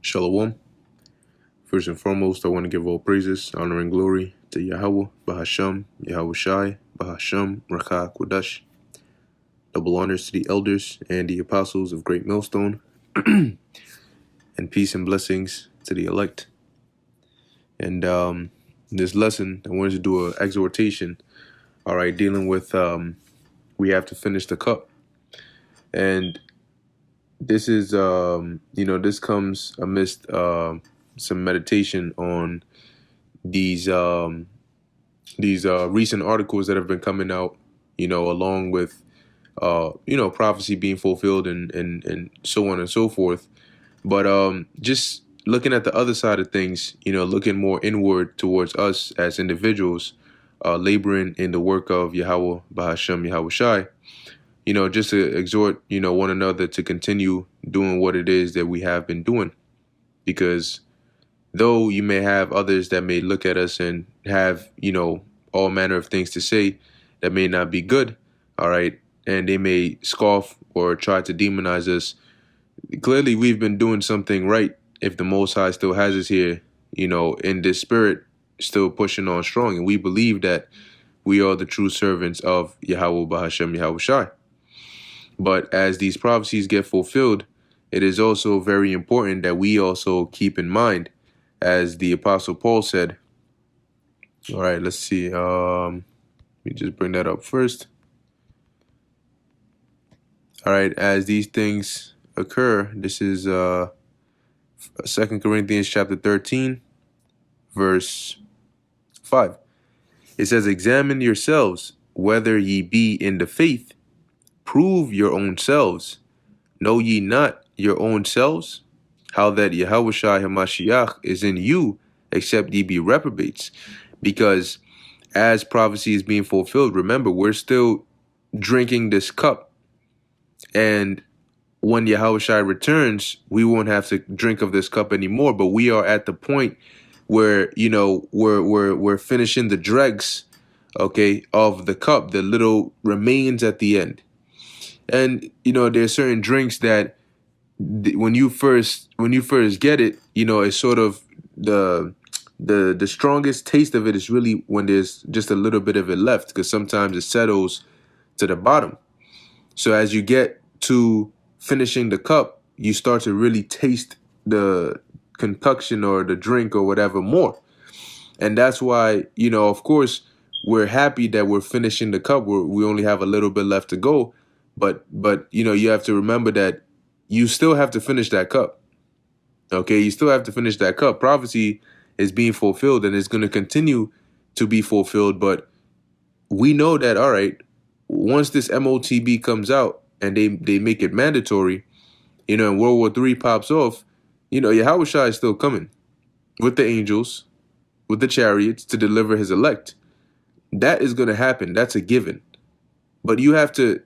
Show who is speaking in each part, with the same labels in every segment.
Speaker 1: Shalom. First and foremost, I want to give all praises, honor, and glory to Yahweh, Bahasham, Yahweh Shai, Bahasham, Rakah, Kodash. Double honors to the elders and the apostles of Great Millstone, and peace and blessings to the elect. And in this lesson, I wanted to do an exhortation, all right, dealing with we have to finish the cup. And this is, this comes amidst some meditation on these recent articles that have been coming out, along with, prophecy being fulfilled and so on and so forth. But just looking at the other side of things, looking more inward towards us as individuals, laboring in the work of Yahweh, Bahashem, Yahweh Shai, just to exhort, one another to continue doing what it is that we have been doing. Because though you may have others that may look at us and have, all manner of things to say that may not be good, all right, and they may scoff or try to demonize us, clearly we've been doing something right if the Most High still has us here, in this spirit, still pushing on strong. And we believe that we are the true servants of Yahweh Bahashem Yahweh Shai. But as these prophecies get fulfilled, it is also very important that we also keep in mind, as the Apostle Paul said. All right, let's see. Let me just bring that up first. All right, as these things occur, this is 2 Corinthians chapter 13, verse 5. It says, "Examine yourselves whether ye be in the faith. Prove your own selves. Know ye not your own selves, how that Yahweh Shai HaMashiach is in you, except ye be reprobates." Because as prophecy is being fulfilled, remember, we're still drinking this cup. And when Yahweh Shai returns, we won't have to drink of this cup anymore. But we are at the point where, we're finishing the dregs, okay, of the cup, the little remains at the end. And, there's certain drinks that when you first get it, it's sort of the strongest taste of it is really when there's just a little bit of it left, because sometimes it settles to the bottom. So as you get to finishing the cup, you start to really taste the concoction or the drink or whatever more. And that's why, of course, we're happy that we're finishing the cup. We only have a little bit left to go. But you have to remember that you still have to finish that cup. Okay, you still have to finish that cup. Prophecy is being fulfilled and it's going to continue to be fulfilled. But we know that, all right, once this MOTB comes out and they make it mandatory, and World War III pops off, Yahweh Shai is still coming with the angels, with the chariots to deliver his elect. That is going to happen. That's a given. But you have to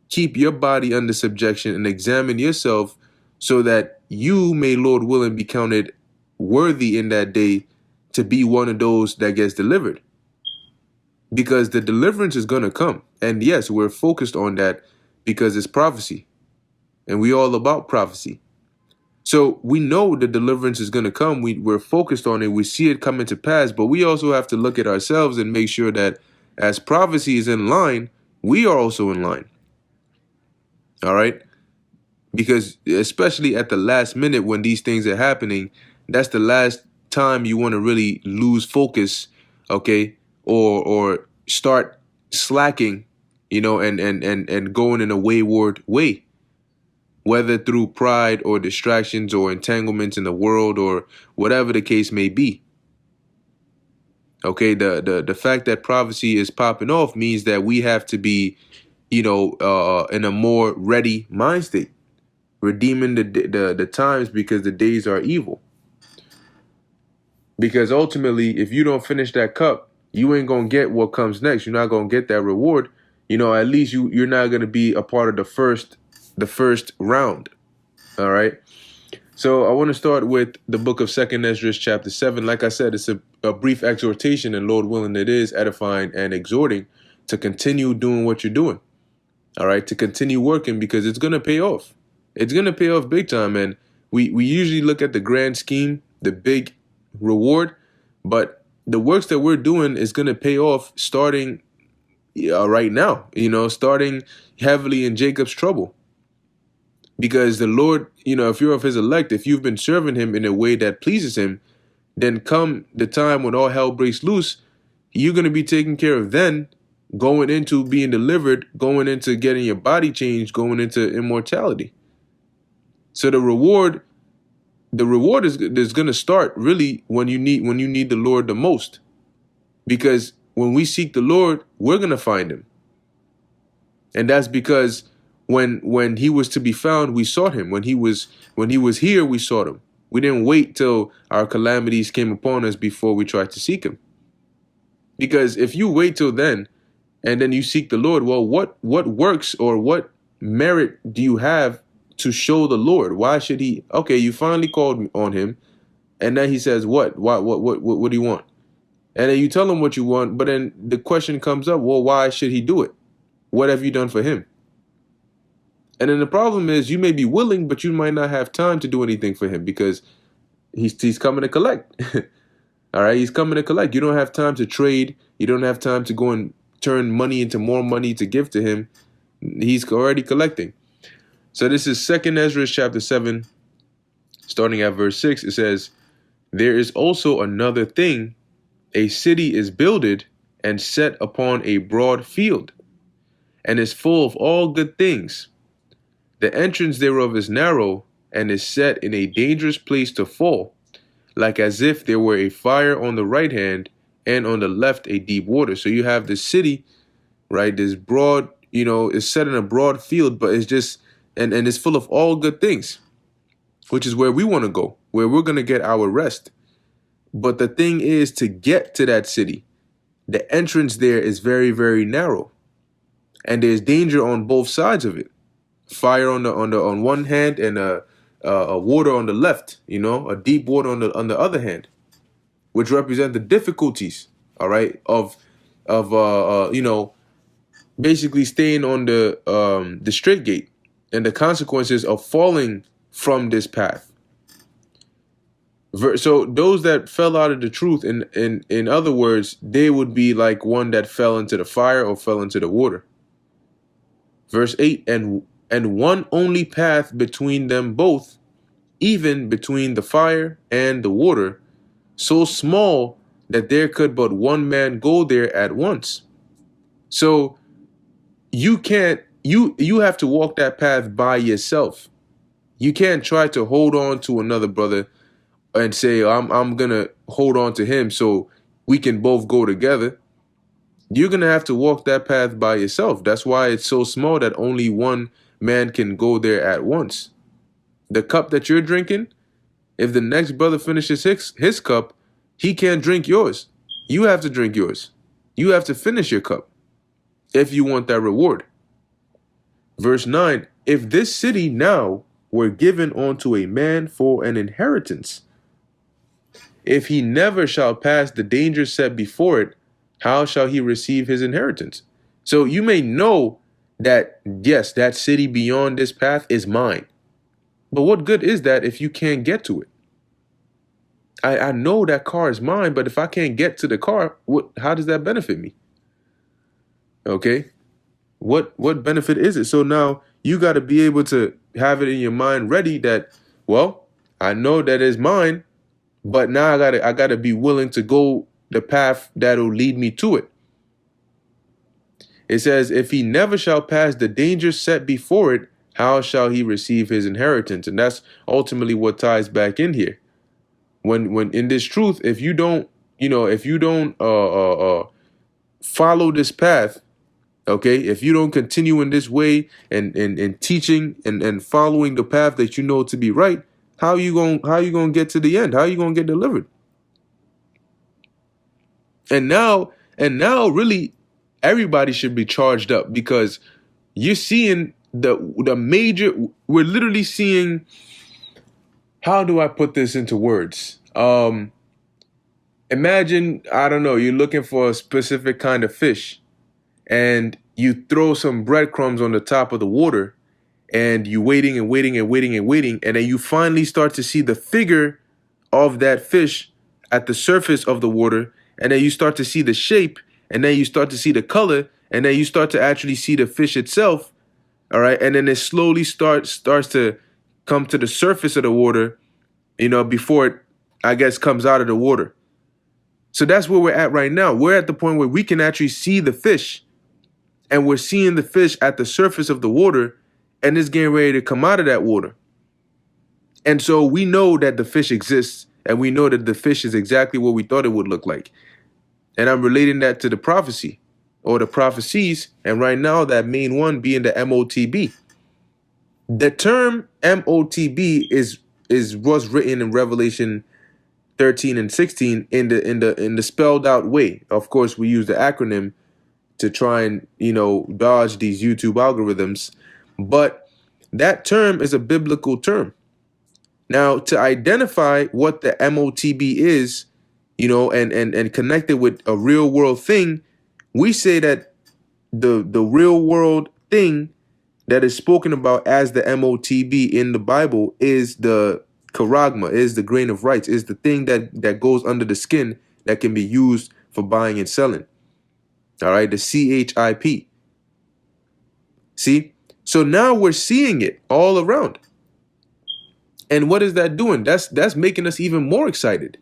Speaker 1: keep your body under subjection and examine yourself so that you may, Lord willing, be counted worthy in that day to be one of those that gets delivered. Because the deliverance is going to come. And yes, we're focused on that because it's prophecy. And we all about prophecy. So we know the deliverance is going to come. We're focused on it. We see it coming to pass. But we also have to look at ourselves and make sure that as prophecy is in line, we are also in line. All right? Because especially at the last minute when these things are happening, that's the last time you want to really lose focus, okay? Or start slacking, and going in a wayward way, whether through pride or distractions or entanglements in the world or whatever the case may be. Okay, the fact that prophecy is popping off means that we have to be, in a more ready mind state, redeeming the times because the days are evil. Because ultimately, if you don't finish that cup, you ain't gonna get what comes next. You're not gonna get that reward. At least you're not gonna be a part of the first round. All right. So I want to start with the book of 2 Ezra chapter 7. Like I said, it's a brief exhortation, and Lord willing, it is edifying and exhorting to continue doing what you're doing. All right, to continue working because it's gonna pay off. It's gonna pay off big time, and we usually look at the grand scheme, the big reward, but the works that we're doing is going to pay off starting right now, starting heavily in Jacob's trouble. Because the Lord, if you're of his elect, if you've been serving him in a way that pleases him, then come the time when all hell breaks loose, you're going to be taken care of then, going into being delivered, going into getting your body changed, going into immortality. So the reward is going to start really when you need the Lord the most. Because when we seek the Lord, we're going to find him. And that's because when he was to be found, we sought him. When he was here, we sought him. We didn't wait till our calamities came upon us before we tried to seek him. Because if you wait till then and then you seek the Lord, well, what works or what merit do you have to show the Lord? Why should he? Okay, you finally called on him, and then he says, what do you want? And then you tell him what you want, but then the question comes up, well, why should he do it? What have you done for him? And then the problem is you may be willing, but you might not have time to do anything for him because he's coming to collect. All right, he's coming to collect. You don't have time to trade. You don't have time to go and turn money into more money to give to him. He's already collecting. So this is 2nd Ezra chapter 7, starting at verse 6. It says, "There is also another thing. A city is builded and set upon a broad field, and is full of all good things. The entrance thereof is narrow, and is set in a dangerous place to fall, like as if there were a fire on the right hand, and on the left a deep water." So you have the city, right? This broad, is set in a broad field, but it's just, and it's full of all good things, which is where we want to go, where we're going to get our rest. But the thing is, to get to that city, the entrance there is very, very narrow, and there's danger on both sides of it. Fire on one hand, and a water on the left. A deep water on the other hand, which represent the difficulties. All right, of basically staying on the straight gate, and the consequences of falling from this path. So those that fell out of the truth, in other words, they would be like one that fell into the fire or fell into the water. Verse 8, and one only path between them both, even between the fire and the water, so small that there could but one man go there at once. So you can't, you have to walk that path by yourself. You can't try to hold on to another brother and say, I'm gonna hold on to him so we can both go together. You're gonna have to walk that path by yourself. That's why it's so small that only one man can go there at once. The cup that you're drinking, if the next brother finishes his cup, he can't drink yours. You have to drink yours. You have to finish your cup if you want that reward. Verse 9, if this city now were given unto a man for an inheritance, if he never shall pass the danger set before it, how shall he receive his inheritance? So you may know that, yes, that city beyond this path is mine. But what good is that if you can't get to it? I know that car is mine, but if I can't get to the car, how does that benefit me? Okay? What benefit is it? So now you got to be able to have it in your mind ready that, well, I know that it's mine, but now I gotta be willing to go the path that'll lead me to it. It says, if he never shall pass the danger set before it, how shall he receive his inheritance? And that's ultimately what ties back in here. When in this truth, if you don't follow this path, okay, if you don't continue in this way and teaching and following the path that you know to be right, how you gonna get to the end? How you gonna get delivered? And now really everybody should be charged up, because you're seeing the major, we're literally seeing, how do I put this into words? Imagine, I don't know, you're looking for a specific kind of fish, and you throw some breadcrumbs on the top of the water, and you waiting and waiting and waiting and waiting, and then you finally start to see the figure of that fish at the surface of the water, and then you start to see the shape, and then you start to see the color, and then you start to actually see the fish itself. All right, and then it slowly starts to come to the surface of the water, before it, I guess, comes out of the water. So that's where we're at right now. We're at the point where we can actually see the fish, and we're seeing the fish at the surface of the water, and it's getting ready to come out of that water. And so we know that the fish exists, and we know that the fish is exactly what we thought it would look like. And I'm relating that to the prophecy or the prophecies, and right now that main one being the MOTB. The term MOTB was written in Revelation 13 and 16 in the spelled out way. Of course, we use the acronym to try and dodge these YouTube algorithms, but that term is a biblical term. Now, to identify what the MOTB is, and connect it with a real world thing, we say that the real world thing that is spoken about as the MOTB in the Bible is the charagma, is the grain of rice, is the thing that goes under the skin that can be used for buying and selling. All right, the CHIP. See? So now we're seeing it all around. And what is that doing? That's making us even more excited,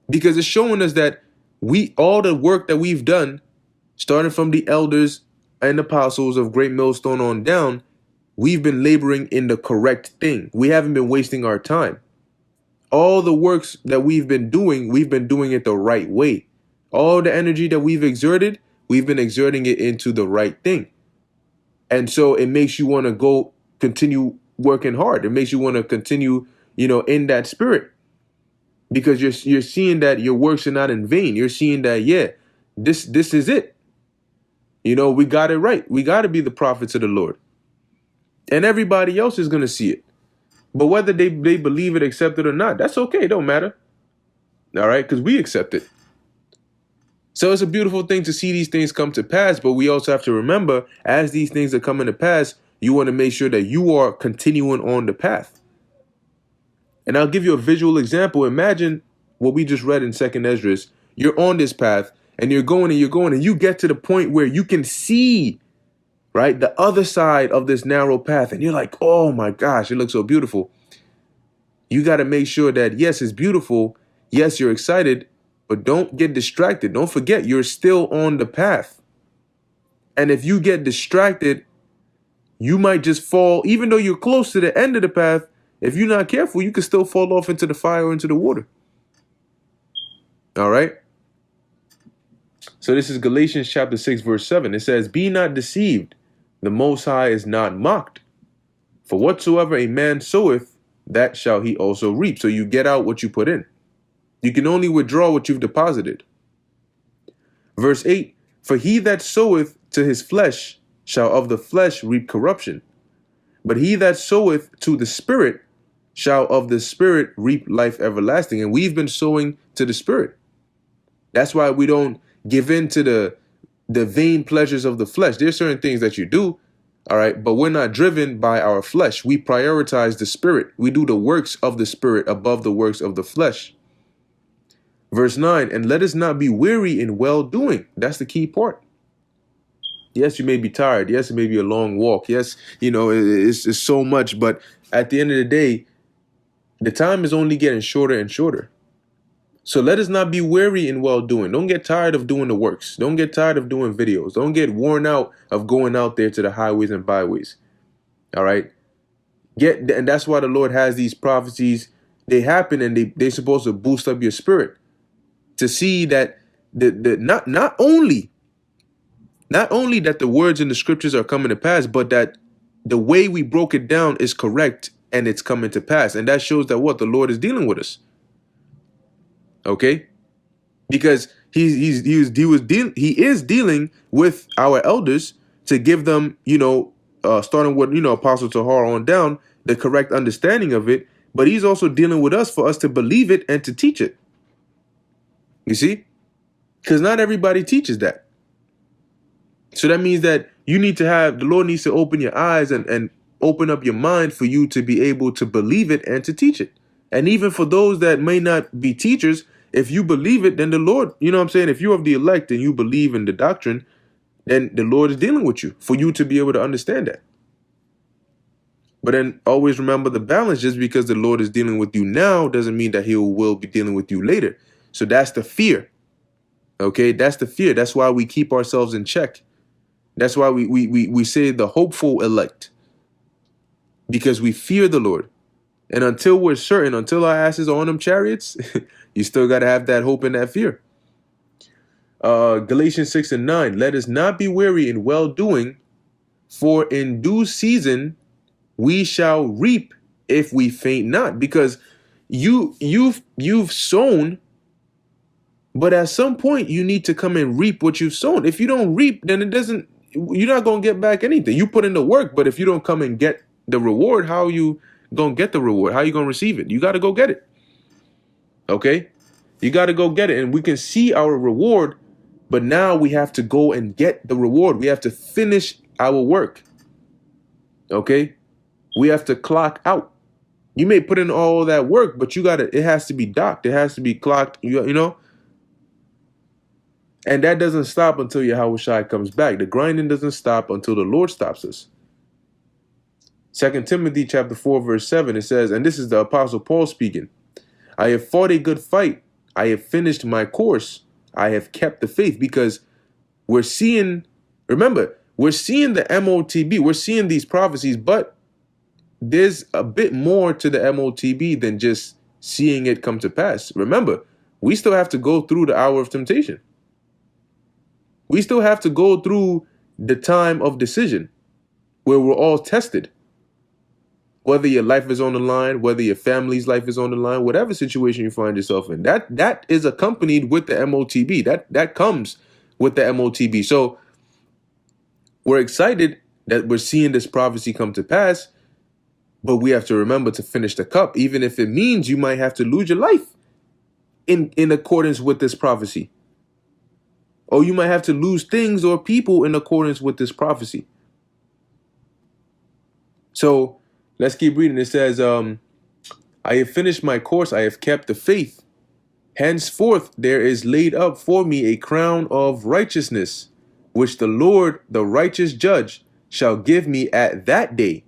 Speaker 1: because it's showing us that all the work that we've done, starting from the elders and apostles of Great Millstone on down, we've been laboring in the correct thing. We haven't been wasting our time. All the works that we've been doing it the right way. All the energy that we've been exerting it into the right thing. And so it makes you want to continue working hard. It makes you want to continue, in that spirit, because you're seeing that your works are not in vain. You're seeing that, yeah, this is it. We got it right. We got to be the prophets of the Lord. And everybody else is going to see it. But whether they believe it, accept it or not, that's okay. It don't matter. All right? Because we accept it. So it's a beautiful thing to see these things come to pass. But we also have to remember, as these things are coming to pass, you want to make sure that you are continuing on the path. And I'll give you a visual example. Imagine what we just read in 2nd Esdras. You're on this path, and you're going, and you get to the point where you can see, right, the other side of this narrow path. And you're like, oh my gosh, it looks so beautiful. You got to make sure that, yes, it's beautiful. Yes, you're excited, but don't get distracted. Don't forget, you're still on the path. And if you get distracted, you might just fall, even though you're close to the end of the path. If you're not careful, you can still fall off into the fire or into the water. All right. So this is Galatians chapter 6, verse 7. It says, be not deceived. The Most High is not mocked. For whatsoever a man soweth, that shall he also reap. So you get out what you put in. You can only withdraw what you've deposited. Verse 8, for he that soweth to his flesh shall of the flesh reap corruption. But he that soweth to the Spirit shall of the Spirit reap life everlasting. And we've been sowing to the Spirit. That's why we don't give in to the vain pleasures of the flesh. There's certain things that you do, all right, but we're not driven by our flesh. We prioritize the Spirit. We do the works of the Spirit above the works of the flesh. Verse 9, and let us not be weary in well-doing. That's the key part. Yes, you may be tired. Yes, it may be a long walk. Yes, it's so much. But at the end of the day, the time is only getting shorter and shorter. So let us not be weary in well-doing. Don't get tired of doing the works. Don't get tired of doing videos. Don't get worn out of going out there to the highways and byways. All right. And that's why the Lord has these prophecies. They happen, and they're supposed to boost up your spirit to see that not only that the words in the scriptures are coming to pass, but that the way we broke it down is correct and it's coming to pass. And that shows that the Lord is dealing with us. Okay, because he is dealing with our elders to give them, starting with Apostle Tahar on down, the correct understanding of it. But he's also dealing with us for us to believe it and to teach it. You see, because not everybody teaches that. So that means that the Lord needs to open your eyes and open up your mind for you to be able to believe it and to teach it. And even for those that may not be teachers, if you believe it, then the Lord, you know what I'm saying? If you're of the elect and you believe in the doctrine, then the Lord is dealing with you for you to be able to understand that. But then always remember the balance. Just because the Lord is dealing with you now doesn't mean that he will be dealing with you later. So that's the fear. Okay, that's the fear. That's why we keep ourselves in check. That's why we say the hopeful elect, because we fear the Lord. And until we're certain, until our asses are on them chariots, you still got to have that hope and that fear. Galatians 6:9, let us not be weary in well-doing, for in due season we shall reap if we faint not. Because you've sown, but at some point you need to come and reap what you've sown. If you don't reap, then you're not going to get back anything. You put in the work, but if you don't come and get the reward, how are you going to get the reward? How are you going to receive it? You got to go get it. Okay? You got to go get it. And we can see our reward, but now we have to go and get the reward. We have to finish our work. Okay? We have to clock out. You may put in all that work, but it has to be docked. It has to be clocked, you know? And that doesn't stop until Yahushua comes back. The grinding doesn't stop until the Lord stops us. 2 Timothy chapter 4, verse 7, it says, and this is the Apostle Paul speaking, I have fought a good fight. I have finished my course. I have kept the faith. Because we're seeing, remember, we're seeing the MOTB. We're seeing these prophecies, but there's a bit more to the MOTB than just seeing it come to pass. Remember, we still have to go through the hour of temptation. We still have to go through the time of decision where we're all tested. Whether your life is on the line, whether your family's life is on the line, whatever situation you find yourself in, that is accompanied with the MOTB. That comes with the MOTB. So we're excited that we're seeing this prophecy come to pass, but we have to remember to finish the cup, even if it means you might have to lose your life in accordance with this prophecy. Or you might have to lose things or people in accordance with this prophecy. So let's keep reading. It says, I have finished my course. I have kept the faith. Henceforth, there is laid up for me a crown of righteousness, which the Lord, the righteous judge, shall give me at that day.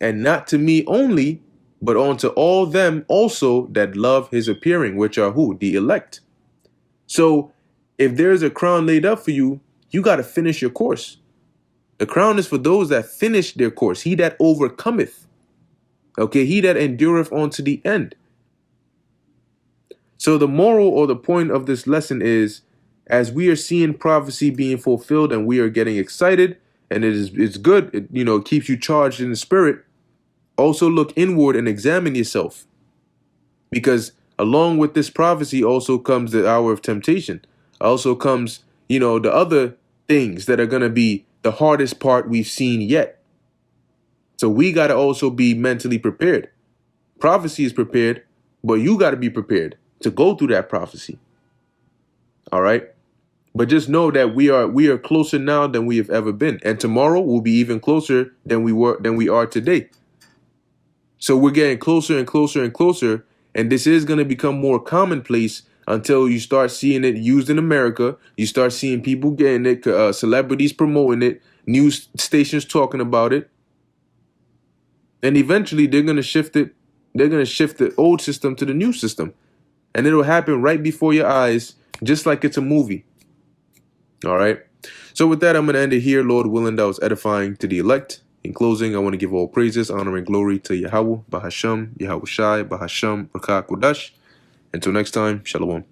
Speaker 1: And not to me only, but unto all them also that love his appearing, which are who? The elect. So if there's a crown laid up for you, you got to finish your course. The crown is for those that finish their course. He that overcometh. Okay, he that endureth unto the end. So the moral or the point of this lesson is, as we are seeing prophecy being fulfilled and we are getting excited, and it's good, it keeps you charged in the spirit, also look inward and examine yourself. Because along with this prophecy also comes the hour of temptation. Also comes, the other things that are going to be the hardest part we've seen yet. So we got to also be mentally prepared. Prophecy is prepared, but you got to be prepared to go through that prophecy. All right. But just know that we are closer now than we have ever been. And tomorrow will be even closer than we are today. So we're getting closer and closer and closer. And this is going to become more commonplace until you start seeing it used in America. You start seeing people getting it, celebrities promoting it, news stations talking about it. And eventually they're going to shift it. They're going to shift the old system to the new system. And it'll happen right before your eyes, just like it's a movie. All right. So with that, I'm going to end it here. Lord willing, that was edifying to the elect. In closing, I want to give all praises, honor, and glory to Yahweh, Bahasham, Yahushai, Bahasham, Rakah Kodash. Until next time, Shalom.